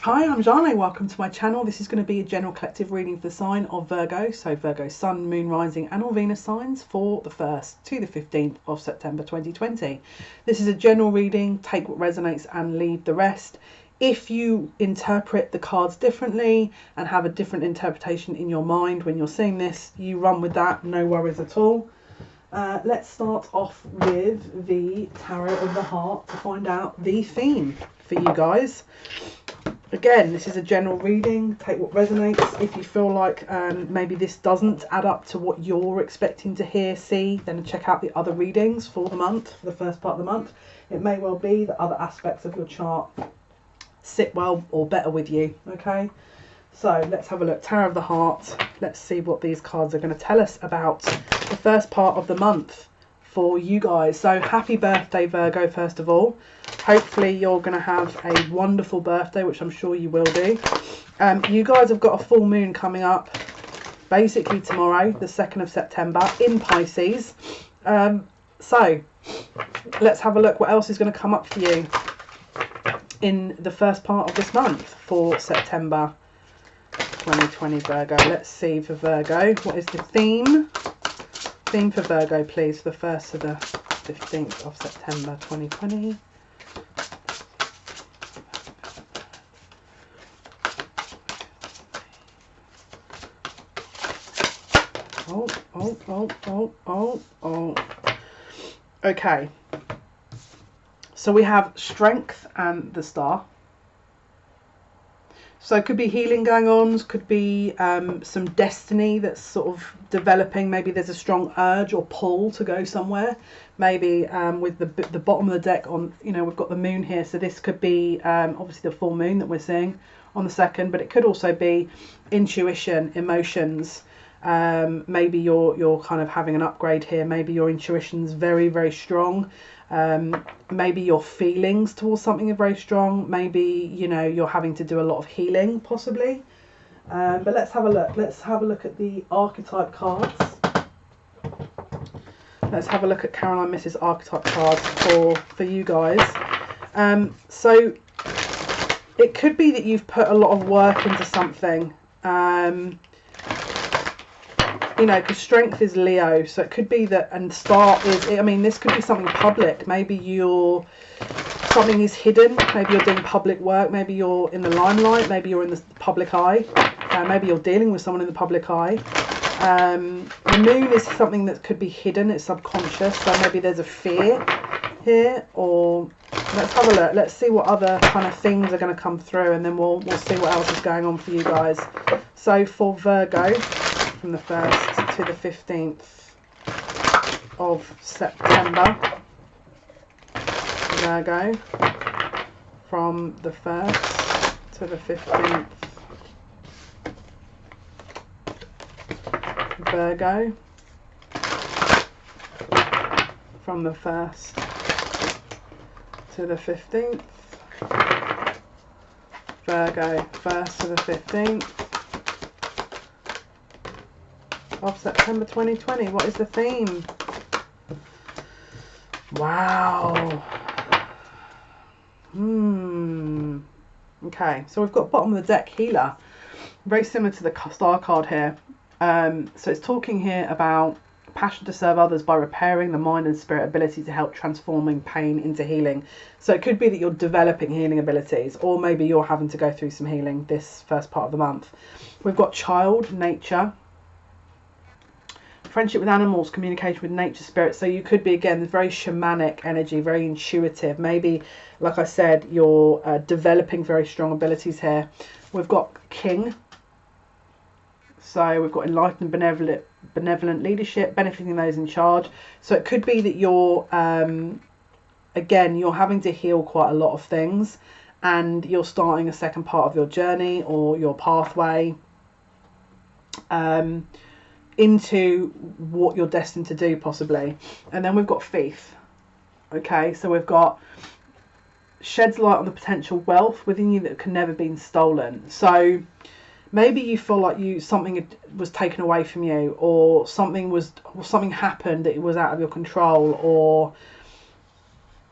Hi, I'm Jane. Welcome to my channel. This is going to be a general collective reading for the sign of Virgo. So Virgo Sun, Moon, Rising and all Venus signs for the 1st to the 15th of September 2020. This is a general reading. Take what resonates and leave the rest. If you interpret the cards differently and have a different interpretation in your mind when you're seeing this, you run with that. No worries at all. Let's start off with the Tarot of the Heart to find out the theme for you guys. Again, this is a general reading. Take what resonates. If you feel like maybe this doesn't add up to what you're expecting to hear, see, then check out the other readings for the month, for the first part of the month. It may well be that other aspects of your chart sit well or better with you. Okay, so let's have a look. Tarot of the Heart. Let's see what these cards are going to tell us about the first part of the month for you guys. So happy birthday, Virgo, first of all. Hopefully you're going to have a wonderful birthday, which I'm sure you will do. You guys have got a full moon coming up basically tomorrow, the 2nd of September in Pisces. So let's have a look what else is going to come up for you in the first part of this month for September 2020, Virgo. Let's see for Virgo, what is the theme for Virgo, please, for the 1st to the 15th of September 2020. Oh. Okay. So we have strength and the star. So it could be healing going on, could be some destiny that's sort of developing. Maybe there's a strong urge or pull to go somewhere. Maybe with the bottom of the deck on, we've got the moon here. So this could be obviously the full moon that we're seeing on the 2nd, but it could also be intuition, emotions. Maybe you're kind of having an upgrade here. Maybe your intuition's very, very strong. Maybe your feelings towards something are very strong. Maybe you're having to do a lot of healing, possibly. But let's have a look. Let's have a look at the archetype cards. Let's have a look at Caroline Mrs. archetype cards for you guys. So it could be that you've put a lot of work into something. Because strength is Leo, so it could be that, and star is, this could be something public. Maybe something is hidden. Maybe you're doing public work. Maybe you're in the limelight. Maybe you're in the public eye. Maybe you're dealing with someone in the public eye. The moon is something that could be hidden. It's subconscious. So maybe there's a fear here. Or let's have a look. Let's see what other kind of things are going to come through, and then we'll see what else is going on for you guys. So for Virgo, from the 1st to the 15th of September. Virgo, from the 1st to the 15th. Virgo, from the 1st to the 15th. Virgo, 1st to the 15th. Of September 2020. What is the theme? Wow. Okay, so we've got bottom of the deck healer, very similar to the star card here. So it's talking here about passion to serve others by repairing the mind and spirit, ability to help transforming pain into healing. So it could be that you're developing healing abilities, or maybe you're having to go through some healing this first part of the month. We've got child, nature, friendship with animals, communication with nature, spirit. So you could be, again, very shamanic energy, very intuitive. Maybe, like I said, you're developing very strong abilities here. We've got king. So we've got enlightened, benevolent leadership, benefiting those in charge. So it could be that you're, again, you're having to heal quite a lot of things, and you're starting a second part of your journey or your pathway into what you're destined to do, possibly. And then we've got faith. Okay, so we've got sheds light on the potential wealth within you that can never be stolen. So maybe you feel like something was taken away from you, or something happened that was out of your control, or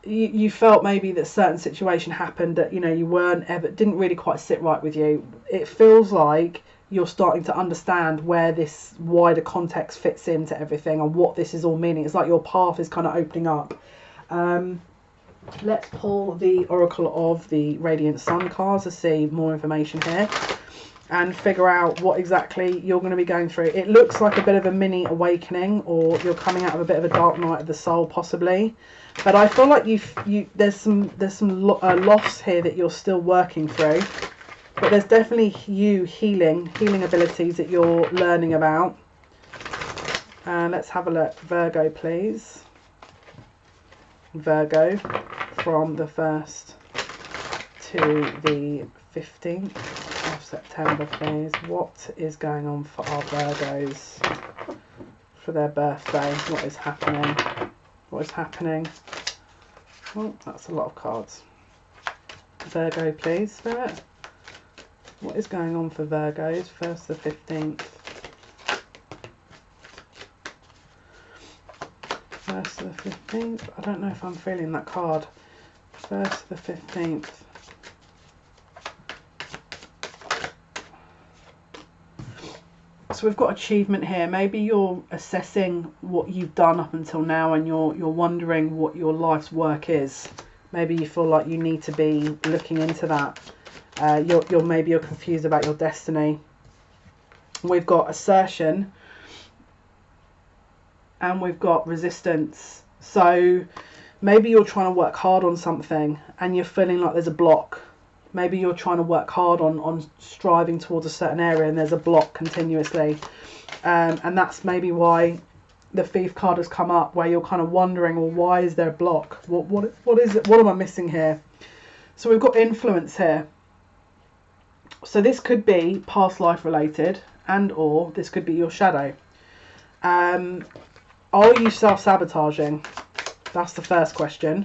you felt maybe that certain situation happened that, you know, you weren't ever, didn't really quite sit right with you. It feels like you're starting to understand where this wider context fits into everything and what this is all meaning. It's like your path is kind of opening up. Let's pull the Oracle of the Radiant Sun cards to see more information here and figure out what exactly you're going to be going through. It looks like a bit of a mini awakening, or you're coming out of a bit of a dark night of the soul possibly. But I feel like there's some loss here that you're still working through. But there's definitely healing abilities that you're learning about. Let's have a look. Virgo, please. Virgo, from the 1st to the 15th of September, please. What is going on for our Virgos for their birthday? What is happening? What is happening? Oh, that's a lot of cards. Virgo, please, Spirit. What is going on for Virgos, 1st to 15th? 1st to the 15th. I don't know if I'm feeling that card. 1st to the 15th. So we've got achievement here. Maybe you're assessing what you've done up until now and you're wondering what your life's work is. Maybe you feel like you need to be looking into that. Maybe you're confused about your destiny. We've got assertion and we've got resistance. So maybe you're trying to work hard on something and you're feeling like there's a block. Maybe you're trying to work hard on striving towards a certain area and there's a block continuously. And that's maybe why the Thief card has come up, where you're kind of wondering, well, why is there a block? What is it? What am I missing here? So we've got influence here. So this could be past life related, and or this could be your shadow. Are you self-sabotaging? That's the first question.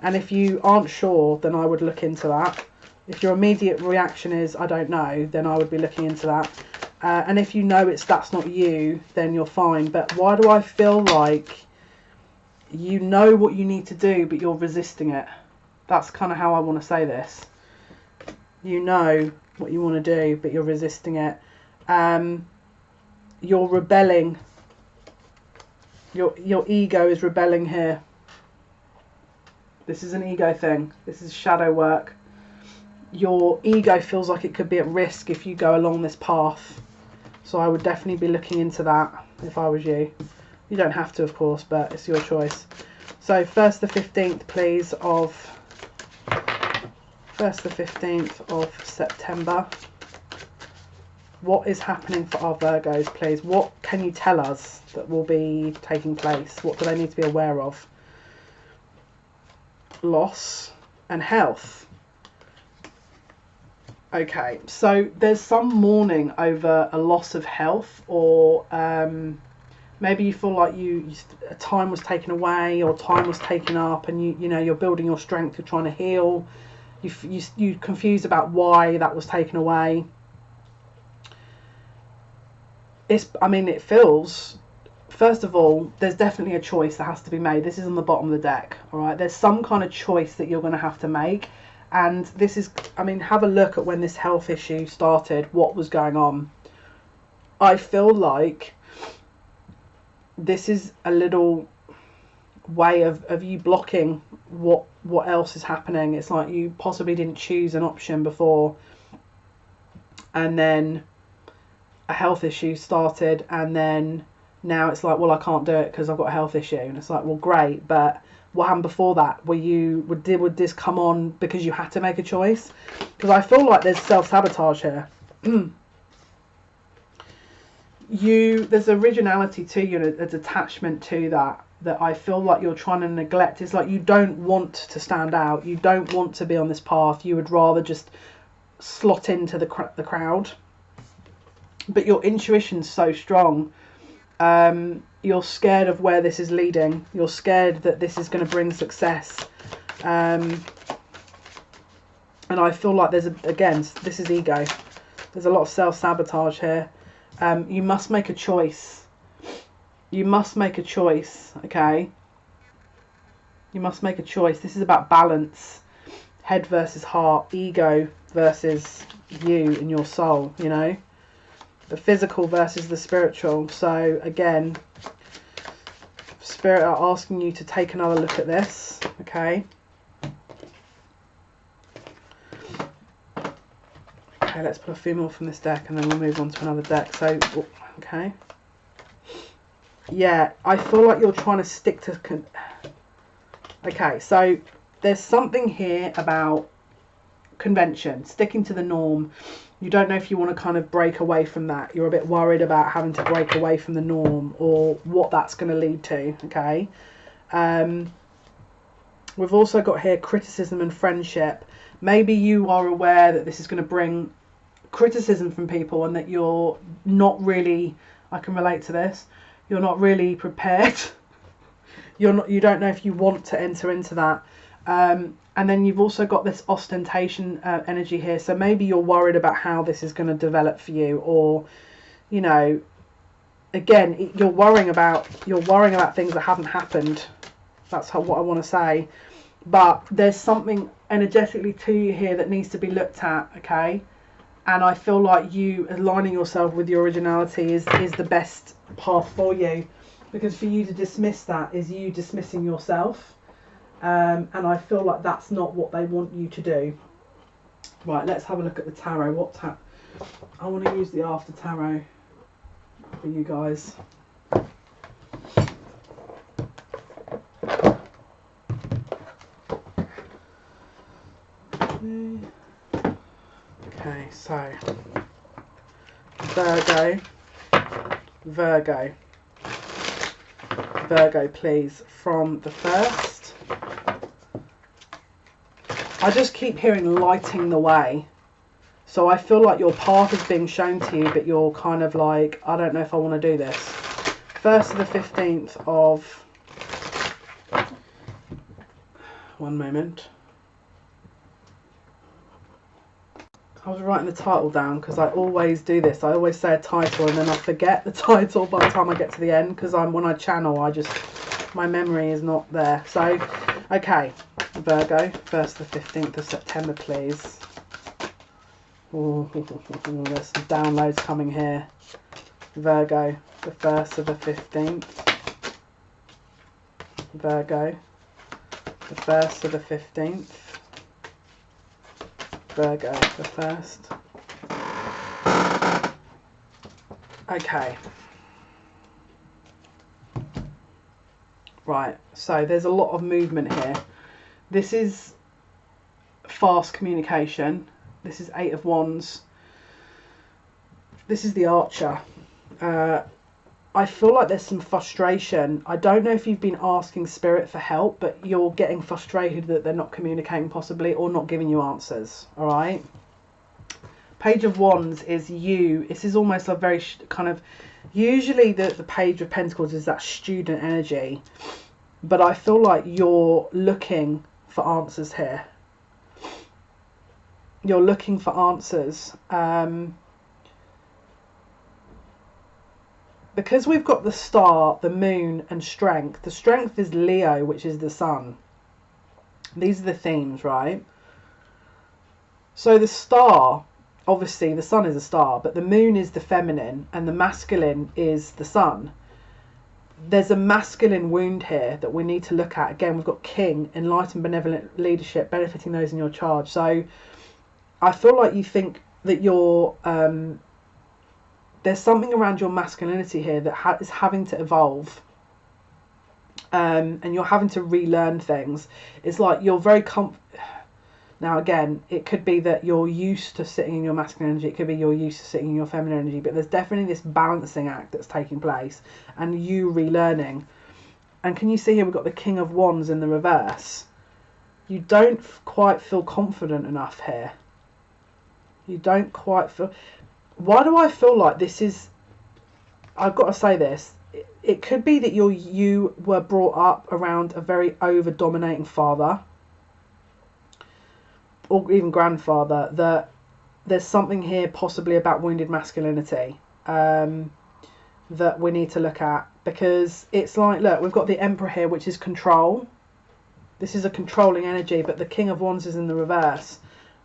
And if you aren't sure, then I would look into that. If your immediate reaction is, I don't know, then I would be looking into that. And if you know that's not you, then you're fine. But why do I feel like you know what you need to do, but you're resisting it? That's kind of how I want to say this. You know what you want to do, but you're resisting it. You're rebelling. Your ego is rebelling here. This is an ego thing. This is shadow work. Your ego feels like it could be at risk if you go along this path. So I would definitely be looking into that if I was you. You don't have to, of course, but it's your choice. So 1st to 15th, please, of 1st to 15th of September. What is happening for our Virgos, please? What can you tell us that will be taking place? What do they need to be aware of? Loss and health. Okay, so there's some mourning over a loss of health, or maybe you feel like time was taken away or time was taken up, and you know you're building your strength, you're trying to heal. You're confused about why that was taken away. It feels, first of all, there's definitely a choice that has to be made. This is on the bottom of the deck, all right? There's some kind of choice that you're going to have to make. And this is, have a look at when this health issue started, what was going on. I feel like this is a little way of you blocking what else is happening. It's like you possibly didn't choose an option before, and then a health issue started, and then now it's like, well, I can't do it because I've got a health issue. And it's like, well, great, but what happened before that? Would this come on because you had to make a choice? Because I feel like there's self-sabotage here. There's originality to you, a detachment to that I feel like you're trying to neglect. It's like you don't want to stand out. You don't want to be on this path. You would rather just slot into the crowd. But your intuition's so strong. You're scared of where this is leading. You're scared that this is going to bring success. And I feel like this is ego. There's a lot of self-sabotage here. You must make a choice. You must make a choice, okay? You must make a choice. This is about balance. Head versus heart. Ego versus you and your soul, you know. The physical versus the spiritual. So again, Spirit are asking you to take another look at this, okay? Okay, let's pull a few more from this deck and then we'll move on to another deck. So, okay. Yeah, I feel like you're trying to stick to... Okay, so there's something here about convention, sticking to the norm. You don't know if you want to kind of break away from that. You're a bit worried about having to break away from the norm or what that's going to lead to, okay? We've also got here criticism and friendship. Maybe you are aware that this is going to bring criticism from people and that you're not really, I can relate to this, you're not really prepared. You don't know if you want to enter into that. And then you've also got this ostentation energy here. So maybe you're worried about how this is going to develop for you, or, you know, again, you're worrying about things that haven't happened. That's what I want to say. But there's something energetically to you here that needs to be looked at, okay? And I feel like you aligning yourself with your originality is the best path for you, because for you to dismiss that is you dismissing yourself. And I feel like that's not what they want you to do. Right, let's have a look at the tarot. I want to use the after tarot for you guys. Okay, so Virgo, please, from the first. I just keep hearing lighting the way. So I feel like your path is being shown to you, but you're kind of like, I don't know if I want to do this. 1st to the 15th of... One moment. I was writing the title down because I always do this. I always say a title and then I forget the title by the time I get to the end, because when I channel, my memory is not there. So, okay, Virgo, 1st to the 15th of September, please. Ooh, there's some downloads coming here. Virgo, the 1st to the 15th. Virgo, the 1st to the 15th. Virgo, the 1st. Okay. Right, so there's a lot of movement here. This is fast communication. This is 8 of Wands. This is the Archer. I feel like there's some frustration. I don't know if you've been asking Spirit for help, but you're getting frustrated that they're not communicating possibly, or not giving you answers, all right? Page of Wands is you. This is almost a very kind of... Usually the Page of Pentacles is that student energy, but I feel like you're looking for answers here. You're looking for answers. Because we've got the star, the moon, and strength. The strength is Leo, which is the sun. These are the themes, right? So the star, obviously the sun is a star, but the moon is the feminine and the masculine is the sun. There's a masculine wound here that we need to look at. Again, we've got King, enlightened, benevolent leadership, benefiting those in your charge. So I feel like you think that you're... there's something around your masculinity here that is having to evolve, and you're having to relearn things. It's like you're very now again, it could be that you're used to sitting in your masculine energy, it could be you're used to sitting in your feminine energy, but there's definitely this balancing act that's taking place and you relearning. And can you see here we've got the King of Wands in the reverse? You don't quite feel confident enough here. You don't quite feel... Why do I feel like this is... I've got to say this. It could be that you were brought up around a very over-dominating father, or even grandfather, that there's something here possibly about wounded masculinity that we need to look at. Because it's like, look, we've got the Emperor here, which is control. This is a controlling energy, but the King of Wands is in the reverse.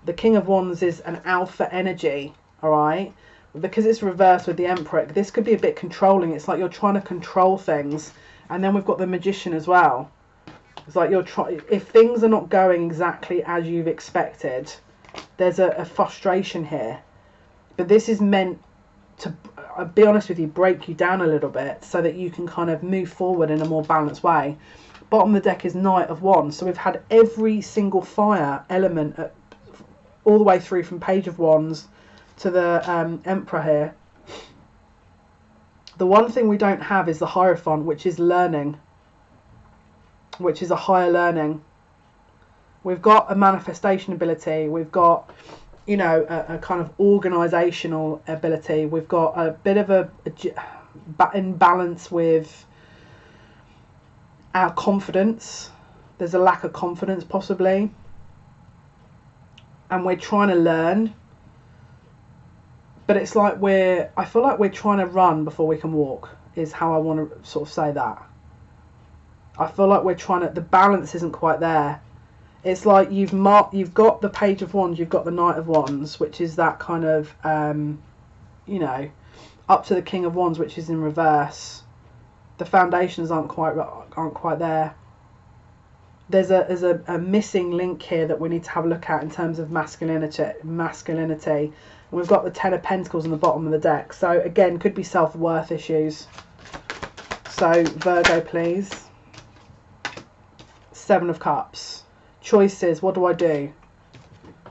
The King of Wands is an alpha energy, all right? Because it's reversed with the Emperor, this could be a bit controlling. It's like you're trying to control things. And then we've got the Magician as well. It's like you're trying, if things are not going exactly as you've expected, there's a frustration here. But this is meant to, I'll be honest with you, break you down a little bit so that you can kind of move forward in a more balanced way. Bottom of the deck is Knight of Wands. So we've had every single fire element all the way through from Page of Wands to the Emperor here. The one thing we don't have is the Hierophant, which is learning, which is a higher learning. We've got a manifestation ability. We've got, you know, a kind of organisational ability. We've got a bit of a imbalance with our confidence. There's a lack of confidence possibly, and we're trying to learn, but it's like I feel like we're trying to run before we can walk, is how I want to sort of say that. I feel like we're trying to, the balance isn't quite there. It's like you've got the Page of Wands, you've got the Knight of Wands, which is that kind of you know, up to the King of Wands, which is in reverse. The foundations aren't quite there. There's a missing link here that we need to have a look at in terms of masculinity. And we've got the Ten of Pentacles on the bottom of the deck. So again, could be self-worth issues. So Virgo, please. Seven of Cups. Choices. What do I do?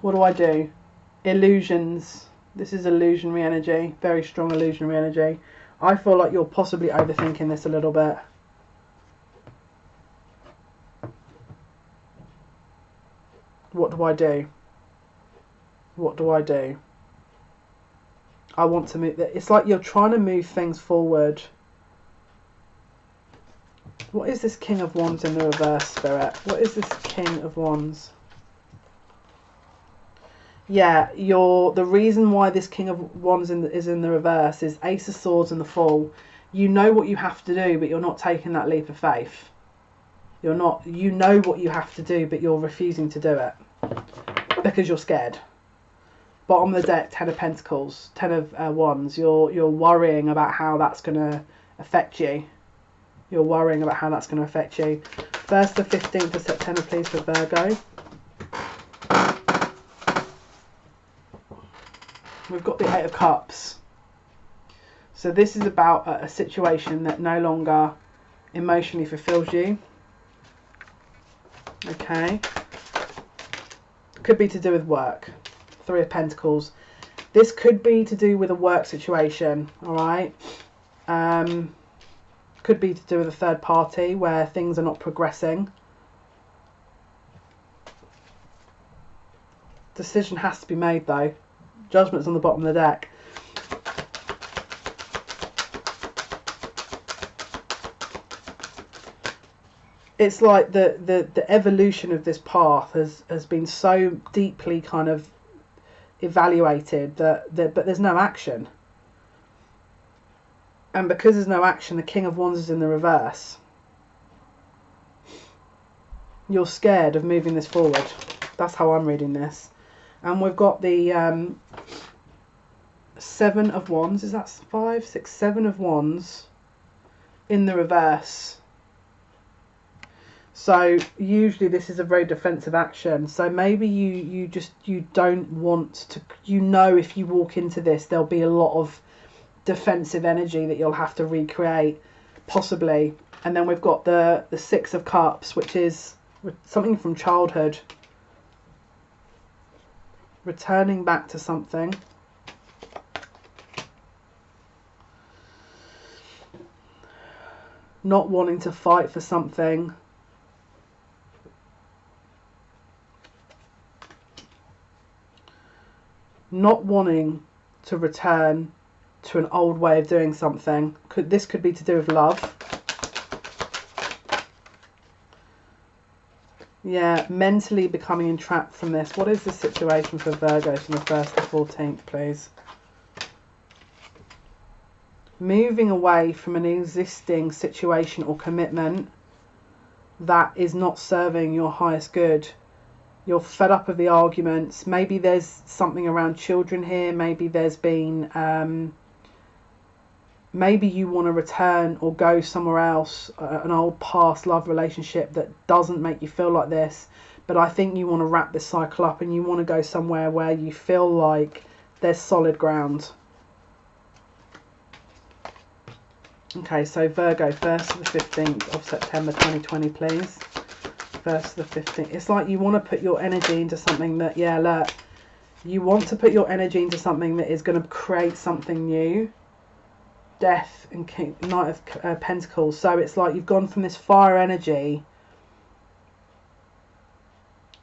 What do I do? Illusions. This is illusionary energy. Very strong illusionary energy. I feel like you're possibly overthinking this a little bit. What do I do? What do I do? I want to move. It's like you're trying to move things forward. What is this King of Wands in the reverse, Spirit? What is this King of Wands? Yeah, the reason why this King of Wands is in the reverse is Ace of Swords and the Fool. You know what you have to do, but you're not taking that leap of faith. You're not. You know what you have to do, but you're refusing to do it because you're scared. Bottom of the deck, Ten of Pentacles, Ten of Wands. You're worrying about how that's going to affect you. You're worrying about how that's going to affect you. 1st to 15th of September, please, for Virgo. We've got the Eight of Cups. So this is about a situation that no longer emotionally fulfills you. Okay. Could be to do with work. Three of Pentacles. This could be to do with a work situation, alright? Could be to do with a third party where things are not progressing. Decision has to be made though. Judgment's on the bottom of the deck. It's like the evolution of this path has been so deeply kind of evaluated but there's no action. And because there's no action, the King of Wands is in the reverse. You're scared of moving this forward. That's how I'm reading this. And we've got the Seven of Wands. Is that 5, 6, 7 of Wands in the reverse. So usually this is a very defensive action. So maybe you don't want to, you know, if you walk into this, there'll be a lot of defensive energy that you'll have to recreate, possibly. And then we've got the Six of Cups, which is something from childhood. Returning back to something. Not wanting to fight for something. Not wanting to return to an old way of doing something. This could be to do with love. Yeah, mentally becoming entrapped from this. What is the situation for Virgo from the 1st to 14th, please? Moving away from an existing situation or commitment. that is not serving your highest good. You're fed up of the arguments. Maybe there's something around children here. Maybe there's been maybe you want to return or go somewhere else, an old past love relationship that doesn't make you feel like this. But I think you want to wrap this cycle up and you want to go somewhere where you feel like there's solid ground. Okay, so Virgo, 1st to the 15th of September 2020, please. 1st to the 15th. It's like you want to put your energy into something that, yeah, look, you want to put your energy into something that is going to create something new. Death and Knight of Pentacles. So it's like you've gone from this fire energy,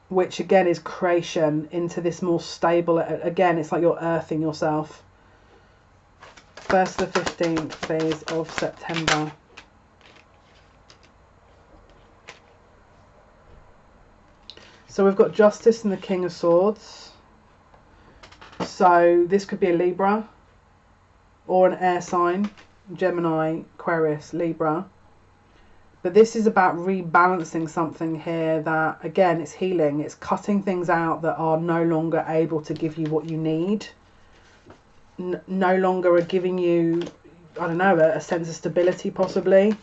which again is creation, into this more stable, again it's like you're earthing yourself. 1st to the 15th, please, of September. So we've got Justice and the King of Swords. So this could be a Libra or an air sign, Gemini, Aquarius, Libra. But this is about rebalancing something here that, again, it's healing. It's cutting things out that are no longer able to give you what you need. No longer are giving you, I don't know, a sense of stability possibly.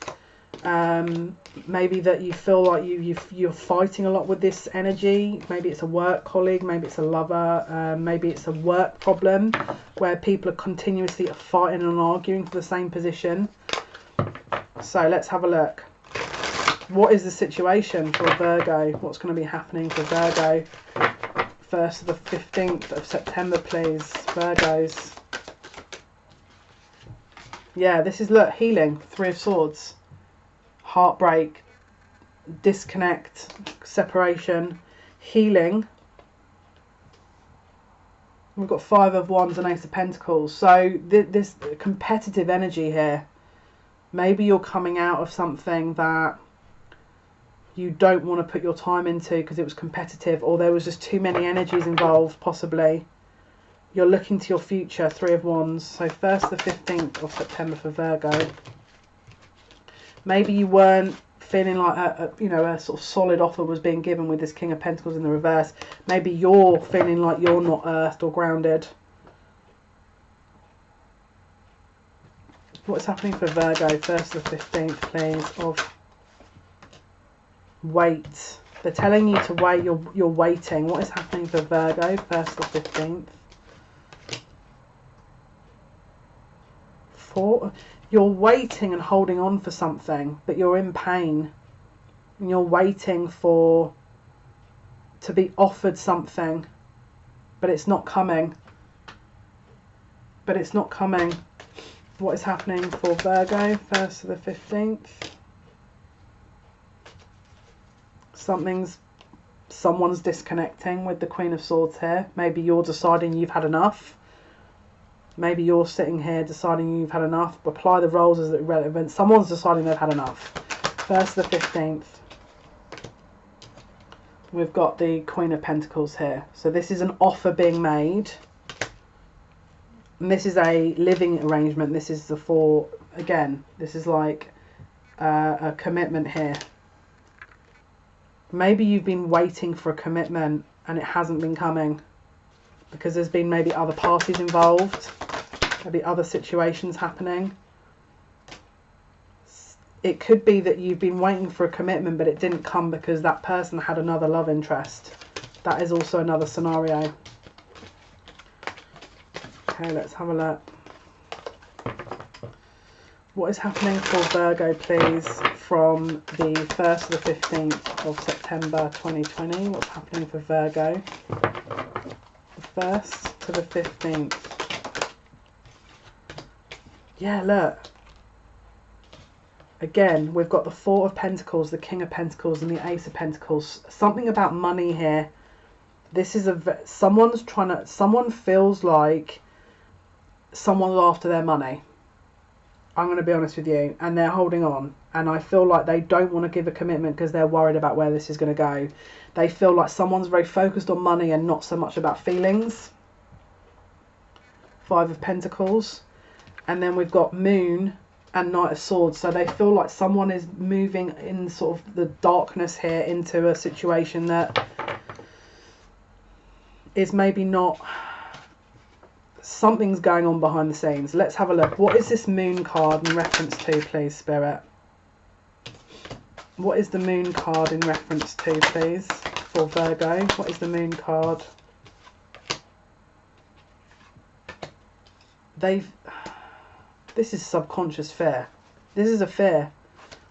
Maybe that you feel like you're fighting a lot with this energy. Maybe it's a work colleague, maybe it's a lover, maybe it's a work problem where people are continuously fighting and arguing for the same position. So let's have a look. What is the situation for Virgo? What's going to be happening for Virgo? 1st to the 15th of September, please. Virgos. Yeah, this is, look, healing. 3 of Swords. Heartbreak. Disconnect. Separation. Healing. We've got 5 of Wands and Ace of Pentacles. So this competitive energy here. Maybe you're coming out of something that you don't want to put your time into because it was competitive, or there was just too many energies involved, possibly. You're looking to your future, 3 of Wands. So 1st to the 15th of September for Virgo. Maybe you weren't feeling like a sort of solid offer was being given with this King of Pentacles in the reverse. Maybe you're feeling like you're not earthed or grounded. What's happening for Virgo? 1st to the 15th, please, of wait. They're telling you to wait. You're waiting. What is happening for Virgo? 1st to the 15th. 4. You're waiting and holding on for something, but you're in pain. And you're waiting to be offered something, but it's not coming. But it's not coming. What is happening for Virgo? 1st to the 15th. Someone's disconnecting with the Queen of Swords here. Maybe you're deciding you've had enough. Maybe you're sitting here deciding you've had enough. Apply the roles as irrelevant. Someone's deciding they've had enough. 1st to the 15th. We've got the Queen of Pentacles here. So this is an offer being made. And this is a living arrangement. This is the 4. Again, this is like a commitment here. Maybe you've been waiting for a commitment and it hasn't been coming because there's been maybe other parties involved, maybe other situations happening. It could be that you've been waiting for a commitment but it didn't come because that person had another love interest. That is also another scenario. Okay, let's have a look. What is happening for Virgo, please, from the 1st to the 15th of September 2020? What's happening for Virgo? The 1st to the 15th. Yeah, look. Again, we've got the 4 of Pentacles, the King of Pentacles, and the Ace of Pentacles. Something about money here. This is someone feels like someone's after their money. I'm going to be honest with you, and they're holding on, and I feel like they don't want to give a commitment because they're worried about where this is going to go. They feel like someone's very focused on money and not so much about feelings. 5 of Pentacles, and then we've got Moon and Knight of Swords. So they feel like someone is moving in sort of the darkness here into a situation that is maybe not... Something's going on behind the scenes. Let's have a look. What is this moon card in reference to, please, Spirit? What is the moon card in reference to, please, for Virgo? What is the moon card? This is subconscious fear. This is a fear.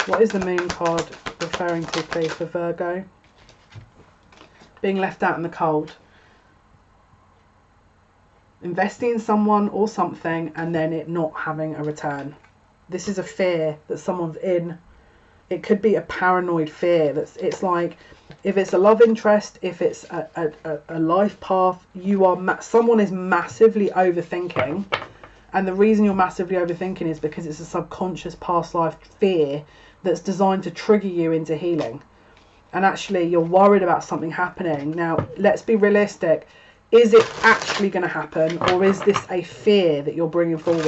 What is the moon card referring to, please, for Virgo? Being left out in the cold. Investing in someone or something and then it not having a return. This is a fear that someone's in. It could be a paranoid fear. It's like, if it's a love interest, if it's a life path, someone is massively overthinking. And the reason you're massively overthinking is because it's a subconscious past life fear that's designed to trigger you into healing. And actually you're worried about something happening. Now, let's be realistic. Is it actually going to happen, or is this a fear that you're bringing forward?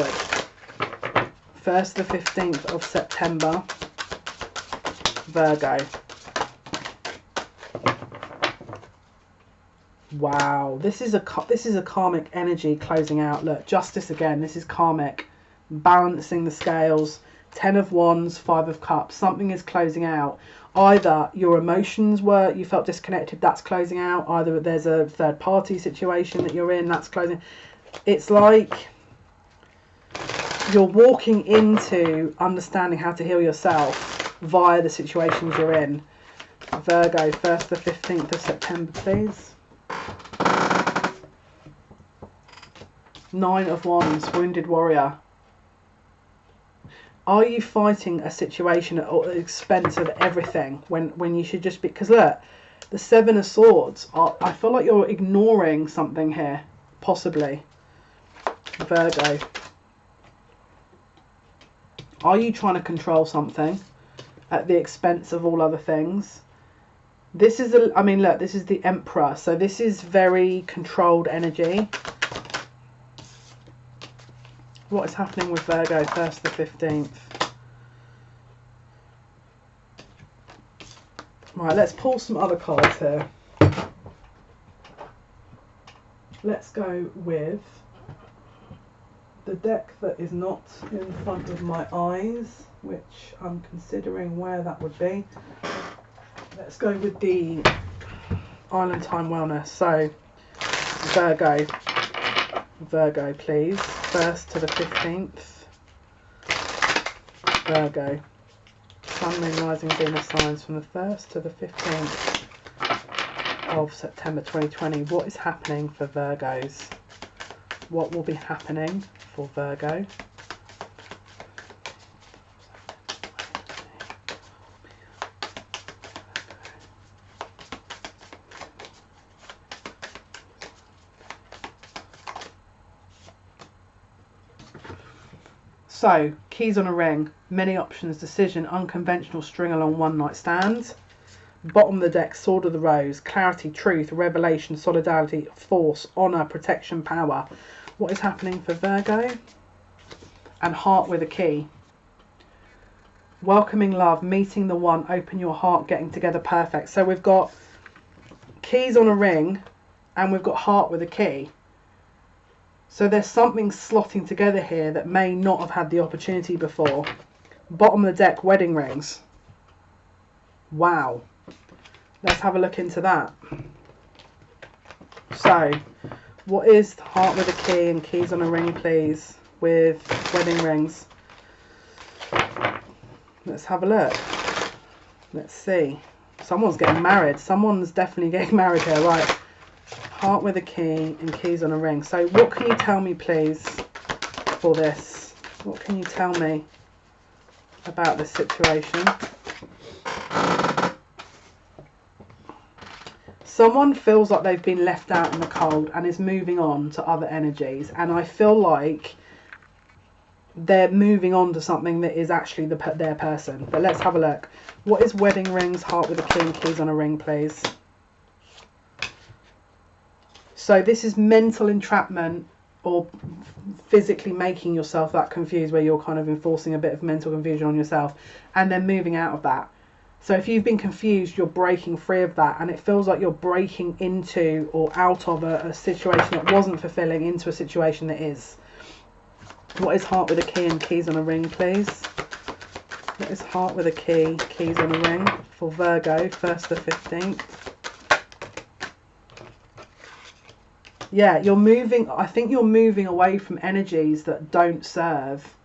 1st to the 15th of September, Virgo. Wow, this is a karmic energy closing out. Look, justice again. This is karmic, balancing the scales. 10 of Wands, 5 of Cups. Something is closing out. Either your emotions you felt disconnected, that's closing out. Either there's a third party situation that you're in, that's closing. It's like you're walking into understanding how to heal yourself via the situations you're in. Virgo, 1st to the 15th of September, please. 9 of Wands, Wounded Warrior. Are you fighting a situation at the expense of everything when you should just be... Because look, the 7 of Swords, I feel like you're ignoring something here, possibly. Virgo. Are you trying to control something at the expense of all other things? This is, I mean, look, this is the Emperor. So this is very controlled energy. What is happening with Virgo, 1st to the 15th? Right, let's pull some other cards here. Let's go with the deck that is not in front of my eyes, which I'm considering where that would be. Let's go with the Island Time Wellness. So, Virgo, please. 1st to the 15th. Virgo. Sun, Moon, Rising, Venus signs from the 1st to the 15th of September 2020. What is happening for Virgos? What will be happening for Virgo? So, keys on a ring, many options, decision, unconventional, string along, one night stands. Bottom of the deck, Sword of the Rose, clarity, truth, revelation, solidarity, force, honour, protection, power. What is happening for Virgo? And Heart with a key. Welcoming love, meeting the one, open your heart, getting together, perfect. So we've got keys on a ring and we've got heart with a key. So there's something slotting together here that may not have had the opportunity before. Bottom of the deck, wedding rings. Wow. Let's have a look into that. So, what is heart with a key and keys on a ring, please, with wedding rings? Let's have a look. Let's see. Someone's getting married. Someone's definitely getting married here, right? Heart with a key and keys on a ring. So what can you tell me, please, for this? What can you tell me about this situation? Someone feels like they've been left out in the cold and is moving on to other energies. And I feel like they're moving on to something that is actually their person. But let's have a look. What is wedding rings, heart with a key and keys on a ring, please? So this is mental entrapment or physically making yourself that confused, where you're kind of enforcing a bit of mental confusion on yourself and then moving out of that. So if you've been confused, you're breaking free of that, and it feels like you're breaking into or out of a situation that wasn't fulfilling into a situation that is. What is heart with a key and keys on a ring, please? What is heart with a key, keys on a ring for Virgo, 1st to 15th? Yeah, you're moving, I think you're moving away from energies that don't serve.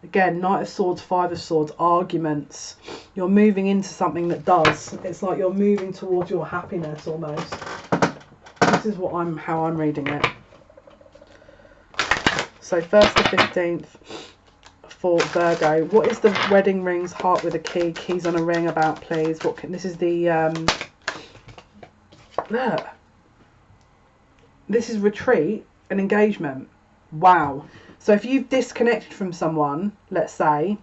Again, Knight of Swords, 5 of Swords, arguments. You're moving into something that does. It's like you're moving towards your happiness almost. This is how I'm reading it. So 1st to 15th for Virgo. What is the wedding rings, heart with a key, keys on a ring about, please? This is the look. This is retreat and engagement. Wow. So if you've disconnected from someone, let's say,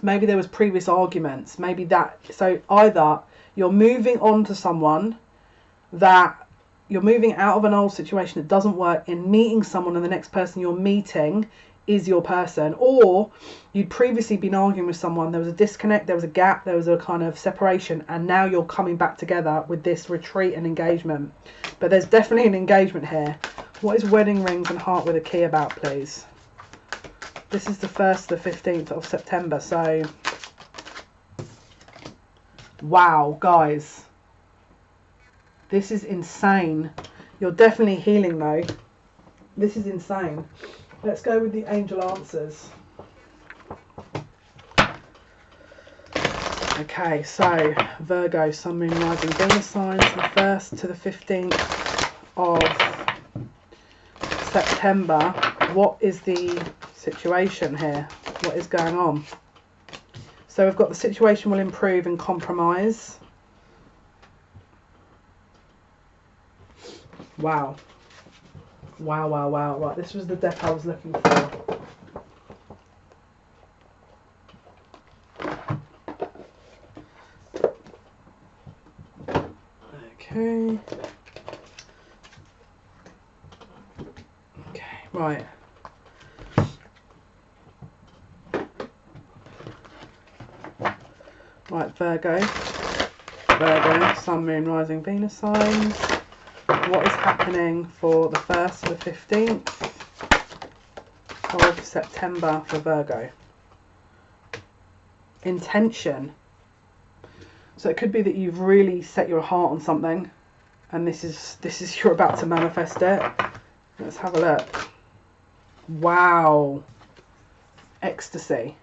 maybe there was previous arguments, maybe that, so either you're moving on to someone, that you're moving out of an old situation that doesn't work and meeting someone, and the next person you're meeting is your person, or you'd previously been arguing with someone, there was a disconnect, there was a gap, there was a kind of separation, and now you're coming back together with this retreat and engagement. But there's definitely an engagement here. What is wedding rings and heart with a key about, please? This is the 1st to the 15th of September, so wow, guys, this is insane. You're definitely healing though. This is insane. Let's go with the angel answers. Okay, so Virgo, Sun, Moon, Rising, Venus signs, the 1st to the 15th of September. What is the situation here? What is going on? So we've got the situation will improve and compromise. Wow. Wow, wow, wow. Right, this was the deck I was looking for. Okay. Okay, right. Right, Virgo, Sun, Moon, Rising, Venus signs. What is happening for the 1st to the 15th of September for Virgo? Intention. So it could be that you've really set your heart on something, and this is you're about to manifest it. Let's have a look. Wow. Ecstasy.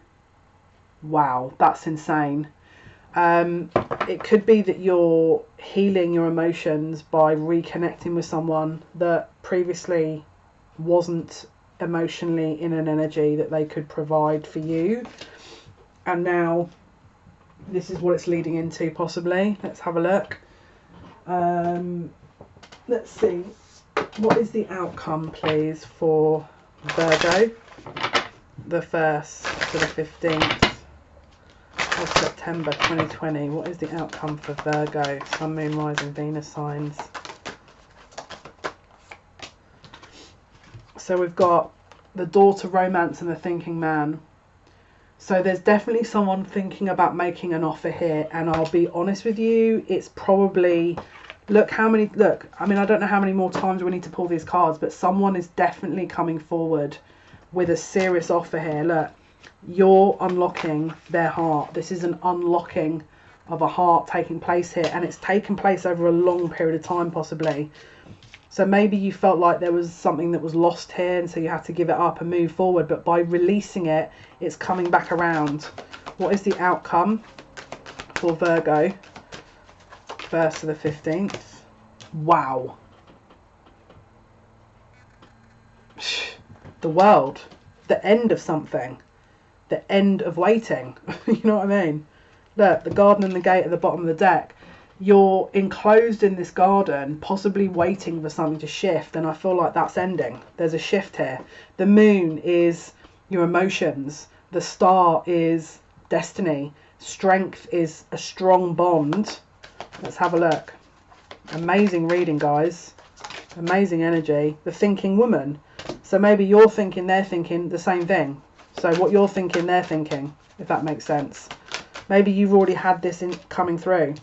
Wow, that's insane. It could be that you're healing your emotions by reconnecting with someone that previously wasn't emotionally in an energy that they could provide for you, and now this is what it's leading into, possibly. Let's have a look. Let's see, what is the outcome, please, for Virgo, the 1st to the 15th of September 2020. What is the outcome for Virgo, Sun, Moon, Rising, Venus signs? So we've got the door to romance and the thinking man. So there's definitely someone thinking about making an offer here, and I'll be honest with you, it's probably, I mean, I don't know how many more times we need to pull these cards, but someone is definitely coming forward with a serious offer here. Look, you're unlocking their heart. This is an unlocking of a heart taking place here, and it's taken place over a long period of time, possibly. So maybe you felt like there was something that was lost here, and so you had to give it up and move forward, but by releasing it, it's coming back around. What is the outcome for Virgo, 1st to the 15th? Wow. The world. The end of something. The end of waiting. You know what I mean? Look, the garden and the gate at the bottom of the deck. You're enclosed in this garden, possibly waiting for something to shift, and I feel like that's ending. There's a shift here. The moon is your emotions. The star is destiny. Strength is a strong bond. Let's have a look. Amazing reading, guys. Amazing energy. The thinking woman. So maybe you're thinking, they're thinking the same thing. So what you're thinking, they're thinking, if that makes sense. Maybe you've already had this coming through.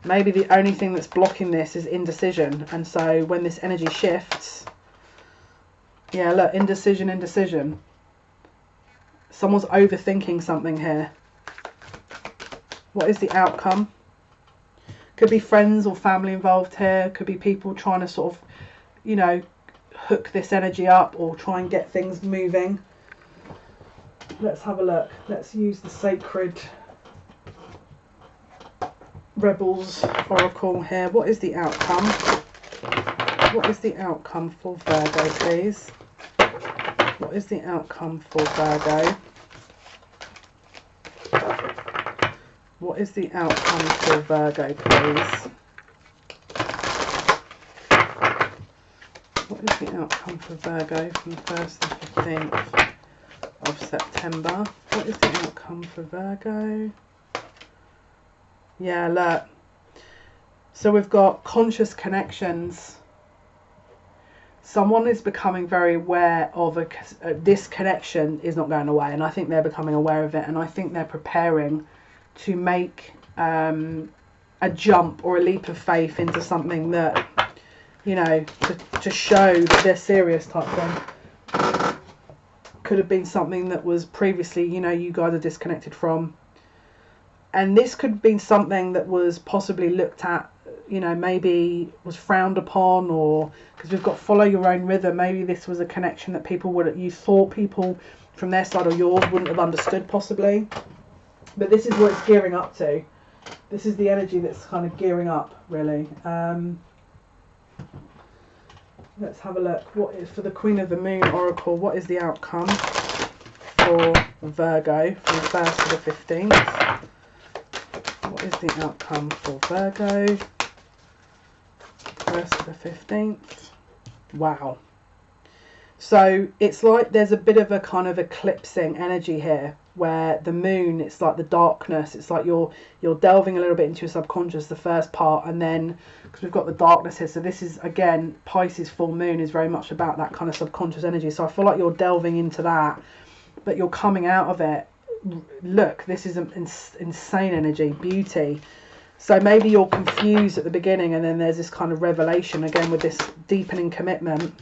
Maybe the only thing that's blocking this is indecision. And so when this energy shifts, yeah, look, indecision, indecision. Someone's overthinking something here. What is the outcome? Could be friends or family involved here. Could be people trying to sort of, you know, hook this energy up or try and get things moving. Let's have a look. Let's use the Sacred Rebels Oracle here. What is the outcome? What is the outcome for Virgo, please? What is the outcome for Virgo? What is the outcome for Virgo, please? What is the outcome for Virgo from the 1st to 15th of September? What is the outcome for Virgo? Yeah, look. So we've got conscious connections. Someone is becoming very aware of this connection is not going away, and I think they're becoming aware of it, and I think they're preparing to make a jump or a leap of faith into something that, you know, to show that they're serious type thing. Could have been something that was previously, you know, you guys are disconnected from. And this could have been something that was possibly looked at, you know, maybe was frowned upon, or because we've got follow your own rhythm. Maybe this was a connection that you thought people from their side or yours wouldn't have understood possibly. But this is what it's gearing up to. This is the energy that's kind of gearing up, really. Let's have a look. What is for the Queen of the Moon Oracle? What is the outcome for Virgo from the 1st to the 15th? What is the outcome for Virgo? 1st to the 15th. Wow. So it's like there's a bit of a kind of eclipsing energy here, where the moon, it's like the darkness, it's like you're delving a little bit into your subconscious, the first part, and then because we've got the darkness here, so this is again Pisces full moon is very much about that kind of subconscious energy. So I feel like you're delving into that, but you're coming out of it. Look, this is an insane energy, beauty. So maybe you're confused at the beginning, and then there's this kind of revelation again with this deepening commitment.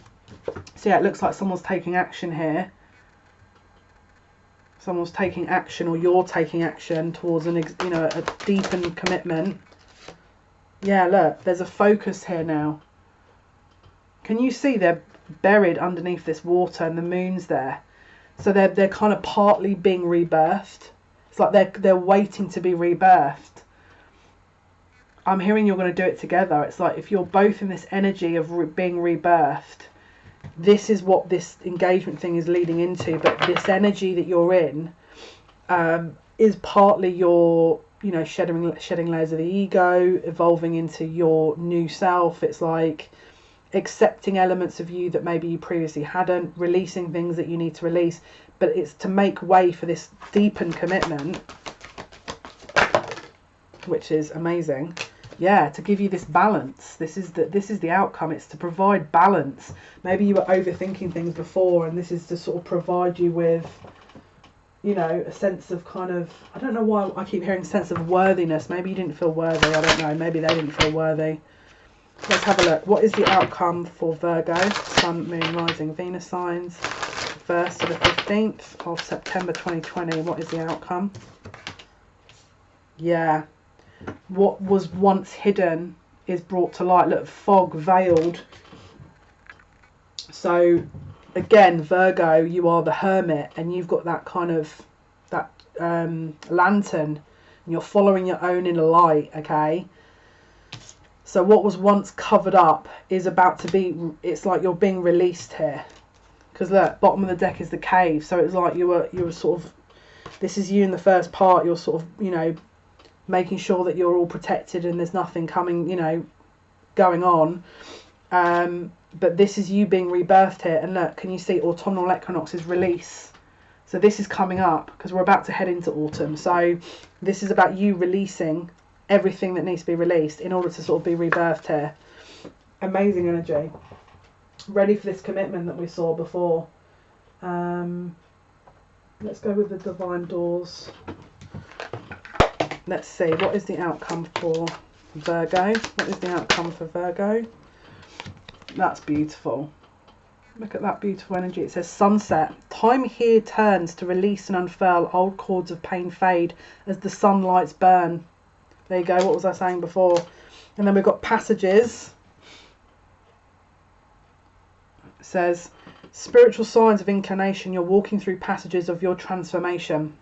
So yeah, it looks like someone's taking action here. Someone's taking action, or you're taking action towards a deepened commitment. Yeah, look, there's a focus here now. Can you see they're buried underneath this water, and the moon's there? So they're kind of partly being rebirthed. It's like they're waiting to be rebirthed. I'm hearing you're going to do it together. It's like if you're both in this energy of being rebirthed, this is what this engagement thing is leading into. But this energy that you're in is partly your, you know, shedding layers of the ego, evolving into your new self. It's like accepting elements of you that maybe you previously hadn't, releasing things that you need to release. But it's to make way for this deepened commitment, which is amazing. Yeah, to give you this balance. This is the outcome. It's to provide balance. Maybe you were overthinking things before, and this is to sort of provide you with, you know, a sense of kind of, I don't know why I keep hearing sense of worthiness. Maybe you didn't feel worthy. I don't know. Maybe they didn't feel worthy. Let's have a look. What is the outcome for Virgo? Sun, Moon, Rising, Venus signs. 1st to the 15th of September 2020. What is the outcome? Yeah. What was once hidden is brought to light. Look, fog veiled. So again, Virgo, you are the hermit, and you've got that kind of lantern, and you're following your own inner light. Okay, so what was once covered up is about to be, it's like you're being released here, because look, bottom of the deck is the cave. So it's like you were sort of, this is you in the first part, you're sort of, you know, making sure that you're all protected and there's nothing coming, you know, going on. But this is you being rebirthed here. And look, can you see autumnal equinox is release? So this is coming up because we're about to head into autumn. So this is about you releasing everything that needs to be released in order to sort of be rebirthed here. Amazing energy. Ready for this commitment that we saw before. Let's go with the divine doors. Let's see, what is the outcome for Virgo? What is the outcome for Virgo? That's beautiful. Look at that beautiful energy. It says sunset. Time here turns to release and unfurl. Old cords of pain fade as the sunlights burn. There you go. What was I saying before? And then we've got passages. It says spiritual signs of inclination. You're walking through passages of your transformation.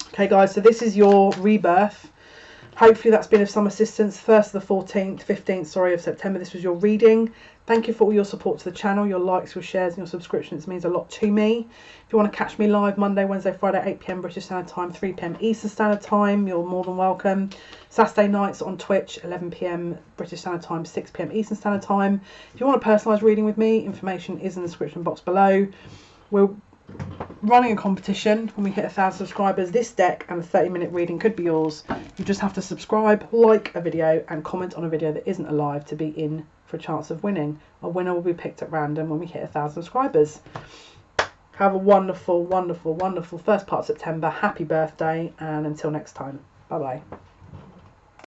Okay, guys. So this is your rebirth. Hopefully that's been of some assistance. 1st to the 15th of September. This was your reading. Thank you for all your support to the channel, your likes, your shares and your subscriptions. It means a lot to me. If you want to catch me live Monday, Wednesday, Friday, 8 PM British Standard Time, 3 PM Eastern Standard Time, you're more than welcome. Saturday nights on Twitch, 11 PM British Standard Time, 6 PM Eastern Standard Time. If you want a personalised reading with me, information is in the description box below. We're running a competition. When we hit 1,000 subscribers, this deck and a 30-minute reading could be yours. You just have to subscribe, like a video and comment on a video that isn't alive to be in for a chance of winning. A winner will be picked at random when we hit 1,000 subscribers. Have a wonderful, wonderful, wonderful first part of September. Happy birthday, and until next time, bye bye.